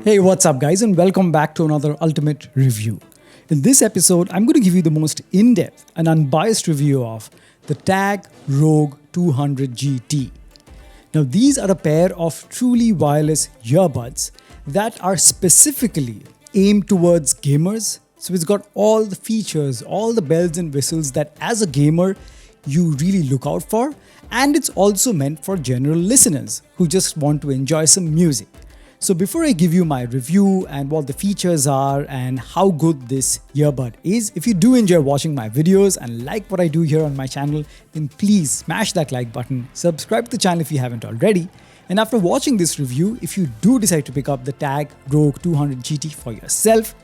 Hey, what's up guys, and welcome back to another ultimate review. In this episode, I'm going to give you the most in-depth and unbiased review of the Tagg Rogue 200 GT. Now, these are a pair of truly wireless earbuds that are specifically aimed towards gamers. So it's got all the features, all the bells and whistles that as a gamer, you really look out for. And it's also meant for general listeners who just want to enjoy some music. So before I give you my review and what the features are and how good this earbud is, if you do enjoy watching my videos and like what I do here on my channel, then please smash that like button, subscribe to the channel if you haven't already. And after watching this review, if you do decide to pick up the Tagg Rogue 200 GT for yourself,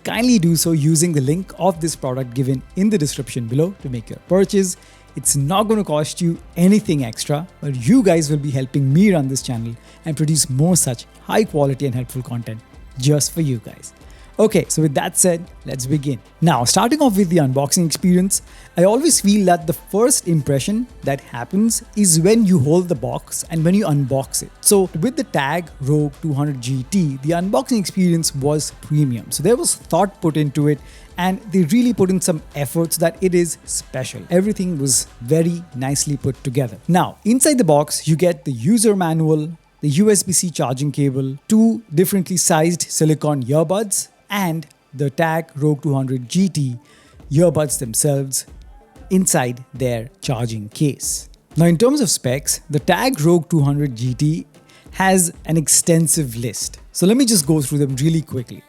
kindly do so using the link of this product given in the description below to make your purchase. It's not going to cost you anything extra, but you guys will be helping me run this channel and produce more such high quality and helpful content just for you guys. Okay, so with that said, let's begin. Now, starting off with the unboxing experience, I always feel that the first impression that happens is when you hold the box and when you unbox it. So with the Tagg Rogue 200 GT, the unboxing experience was premium. So there was thought put into it and they really put in some efforts that it is special. Everything was very nicely put together. Now, inside the box, you get the user manual, the USB-C charging cable, two differently sized silicone earbuds, and the Tagg Rogue 200 GT earbuds themselves inside their charging case. Now, in terms of specs, the Tagg Rogue 200 GT has an extensive list. So let me just go through them really quickly.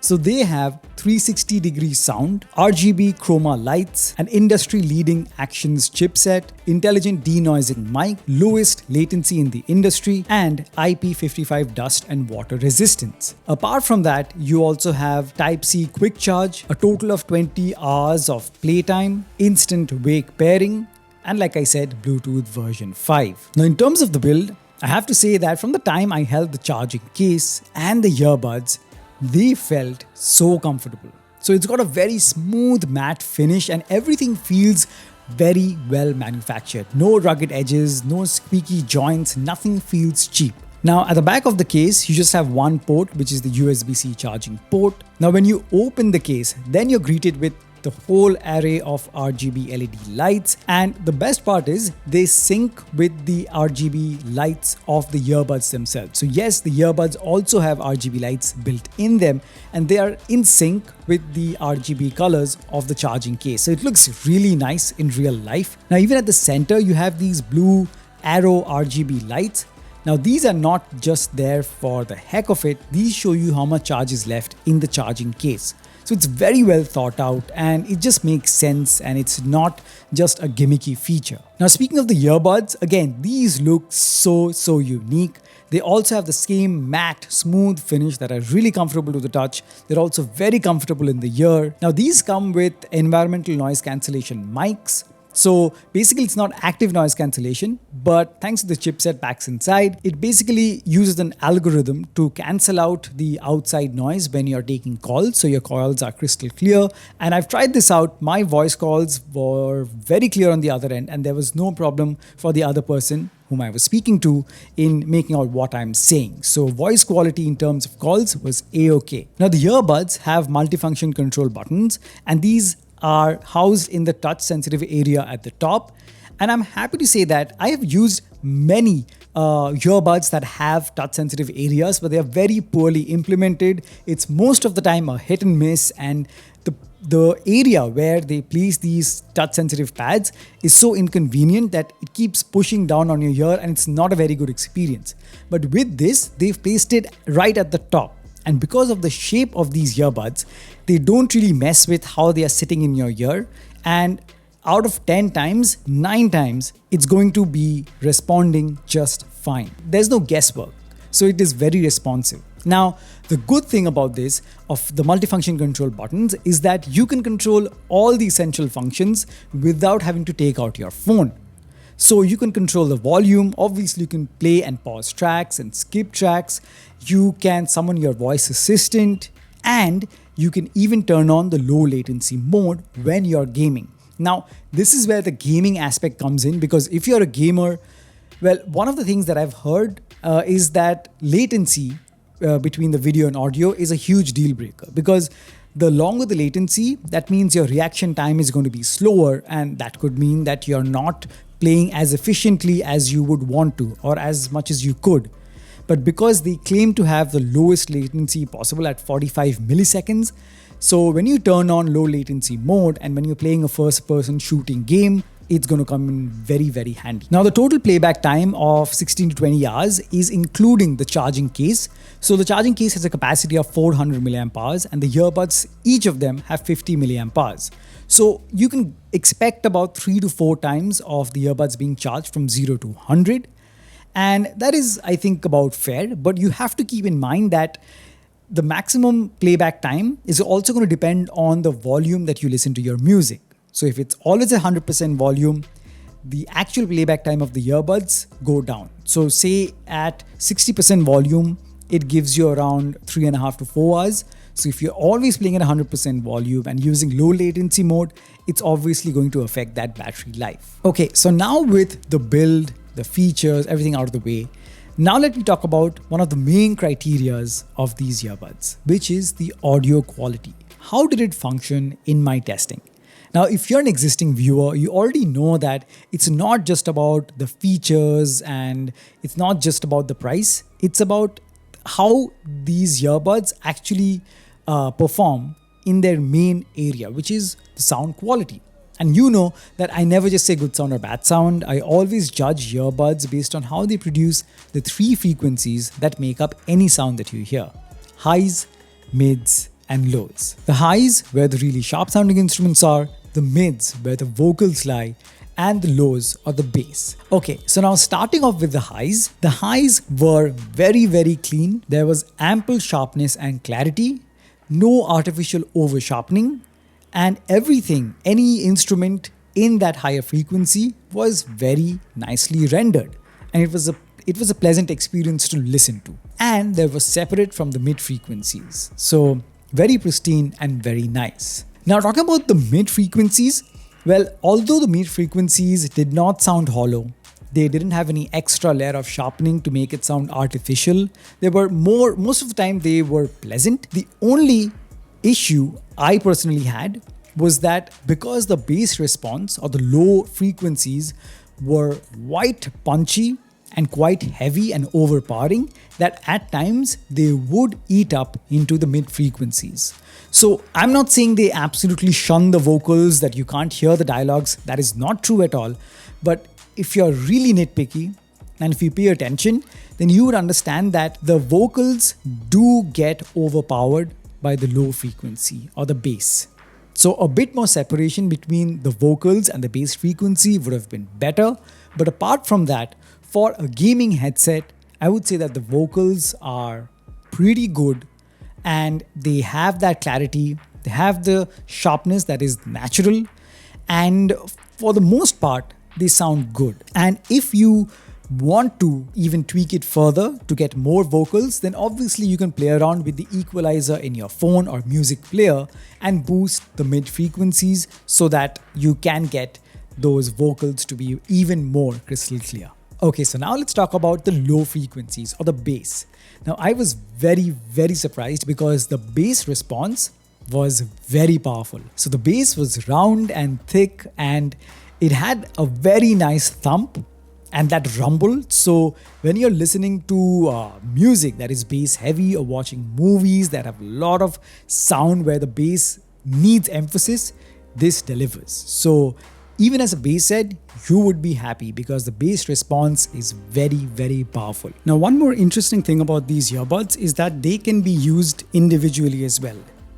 So they have 360-degree sound, RGB chroma lights, an industry-leading Actions chipset, intelligent denoising mic, lowest latency in the industry, and IP55 dust and water resistance. Apart from that, you also have Type-C quick charge, a total of 20 hours of playtime, instant wake pairing, and like I said, Bluetooth version 5. Now, in terms of the build, I have to say that from the time I held the charging case and the earbuds, they felt so comfortable. So it's got a very smooth matte finish and everything feels very well manufactured. No rugged edges, no squeaky joints, nothing feels cheap. Now at the back of the case, you just have one port, which is the USB-C charging port. Now when you open the case, then you're greeted with the whole array of RGB LED lights, and the best part is they sync with the RGB lights of the earbuds themselves. So yes, the earbuds also have RGB lights built in them and they are in sync with the RGB colors of the charging case. So it looks really nice in real life. Now even at the center, you have these blue arrow RGB lights. Now these are not just there for the heck of it, these show you how much charge is left in the charging case. So it's very well thought out and it just makes sense and it's not just a gimmicky feature. Now speaking of the earbuds, again, these look so unique. They also have the same matte, smooth finish that are really comfortable to the touch. They're also very comfortable in the ear. Now these come with environmental noise cancellation mics. So basically it's not active noise cancellation, but thanks to the chipset packs inside, it basically uses an algorithm to cancel out the outside noise when you're taking calls. So your calls are crystal clear. And I've tried this out. My voice calls were very clear on the other end and there was no problem for the other person whom I was speaking to in making out what I'm saying. So voice quality in terms of calls was A-OK. Now the earbuds have multifunction control buttons and these are housed in the touch sensitive area at the top. And I'm happy to say that I have used many earbuds that have touch sensitive areas, but they are very poorly implemented. It's most of the time a hit and miss, and the area where they place these touch sensitive pads is so inconvenient that it keeps pushing down on your ear and it's not a very good experience. But with this, they've placed it right at the top. And because of the shape of these earbuds, they don't really mess with how they are sitting in your ear. And out of 10 times, 9 times, it's going to be responding just fine. There's no guesswork. So it is very responsive. Now, the good thing about this, of the multifunction control buttons, is that you can control all the essential functions without having to take out your phone. So you can control the volume, obviously you can play and pause tracks and skip tracks, you can summon your voice assistant, and you can even turn on the low latency mode when you're gaming. Now, this is where the gaming aspect comes in, because if you're a gamer, well, one of the things that I've heard is that latency between the video and audio is a huge deal breaker, because the longer the latency, that means your reaction time is going to be slower, and that could mean that you're not playing as efficiently as you would want to or as much as you could. But because they claim to have the lowest latency possible at 45 milliseconds, so when you turn on low latency mode and when you're playing a first person shooting game, it's going to come in very, very handy. Now, the total playback time of 16 to 20 hours is including the charging case. So the charging case has a capacity of 400 milliamp hours, and the earbuds, each of them have 50 milliamp hours. So you can expect about 3 to 4 times of the earbuds being charged from 0 to 100. And that is, I think, about fair, but you have to keep in mind that the maximum playback time is also going to depend on the volume that you listen to your music. So if it's always 100% volume, the actual playback time of the earbuds go down. So say at 60% volume, it gives you around 3.5 to 4 hours. So if you're always playing at 100% volume and using low latency mode, it's obviously going to affect that battery life. Okay, so now with the build, the features, everything out of the way, now let me talk about one of the main criterias of these earbuds, which is the audio quality. How did it function in my testing? Now, if you're an existing viewer, you already know that it's not just about the features and it's not just about the price. It's about how these earbuds actually perform in their main area, which is the sound quality. And you know that I never just say good sound or bad sound. I always judge earbuds based on how they produce the 3 frequencies that make up any sound that you hear: highs, mids, and lows. The highs, where the really sharp sounding instruments are, the mids, where the vocals lie, and the lows or the bass. Okay, so now starting off with the highs were very, very clean. There was ample sharpness and clarity, no artificial over sharpening, and everything, any instrument in that higher frequency was very nicely rendered. And it was a pleasant experience to listen to. And they were separate from the mid frequencies. So very pristine and very nice. Now, talking about the mid frequencies, well, although the mid frequencies did not sound hollow, they didn't have any extra layer of sharpening to make it sound artificial. They were most of the time they were pleasant. The only issue I personally had was that because the bass response or the low frequencies were quite punchy and quite heavy and overpowering, that at times they would eat up into the mid frequencies. So I'm not saying they absolutely shun the vocals, that you can't hear the dialogues. That is not true at all. But if you're really nitpicky and if you pay attention, then you would understand that the vocals do get overpowered by the low frequency or the bass. So a bit more separation between the vocals and the bass frequency would have been better. But apart from that, for a gaming headset, I would say that the vocals are pretty good and they have that clarity, they have the sharpness that is natural, and for the most part, they sound good. And if you want to even tweak it further to get more vocals, then obviously you can play around with the equalizer in your phone or music player and boost the mid frequencies so that you can get those vocals to be even more crystal clear. Okay, so now let's talk about the low frequencies or the bass. Now, I was very, very surprised because the bass response was very powerful. So the bass was round and thick and it had a very nice thump and that rumble. So when you're listening to music that is bass heavy or watching movies that have a lot of sound where the bass needs emphasis, this delivers. So even as a bass head, you would be happy because the bass response is very, very powerful. Now, one more interesting thing about these earbuds is that they can be used individually as well,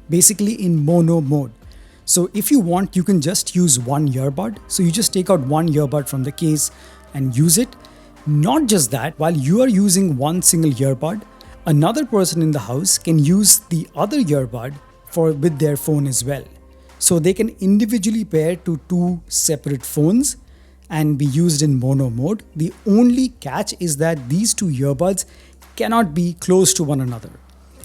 basically in mono mode. So if you want, you can just use one earbud. So you just take out one earbud from the case and use it. Not just that, while you are using one single earbud, another person in the house can use the other earbud with their phone as well. So they can individually pair to 2 separate phones and be used in mono mode. The only catch is that these 2 earbuds cannot be close to one another.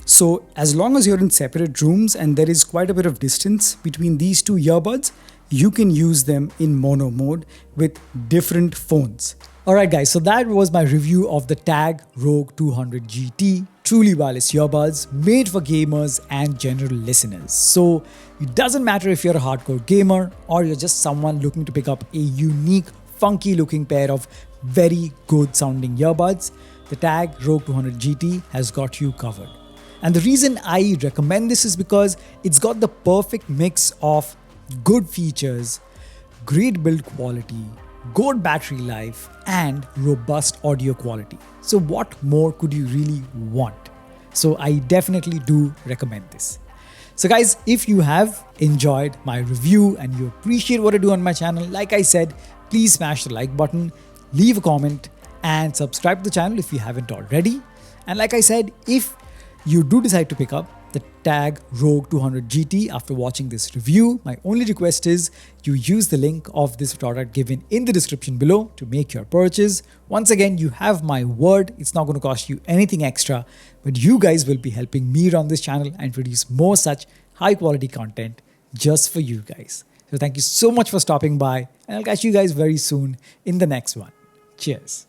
So as long as you're in separate rooms and there is quite a bit of distance between these 2 earbuds, you can use them in mono mode with different phones. Alright guys, so that was my review of the Tagg Rogue 200 GT truly wireless earbuds made for gamers and general listeners. So it doesn't matter if you're a hardcore gamer or you're just someone looking to pick up a unique, funky looking pair of very good sounding earbuds, the Tagg Rogue 200 GT has got you covered. And the reason I recommend this is because it's got the perfect mix of good features, great build quality, good battery life, and robust audio quality. So what more could you really want? So I definitely do recommend this. So guys, if you have enjoyed my review and you appreciate what I do on my channel, like I said, please smash the like button, leave a comment, and subscribe to the channel if you haven't already. And like I said, if you do decide to pick up the Tagg Rogue 200 GT after watching this review, my only request is you use the link of this product given in the description below to make your purchase. Once again, you have my word, it's not going to cost you anything extra, but you guys will be helping me run this channel and produce more such high quality content just for you guys. So thank you so much for stopping by, and I'll catch you guys very soon in the next one. Cheers.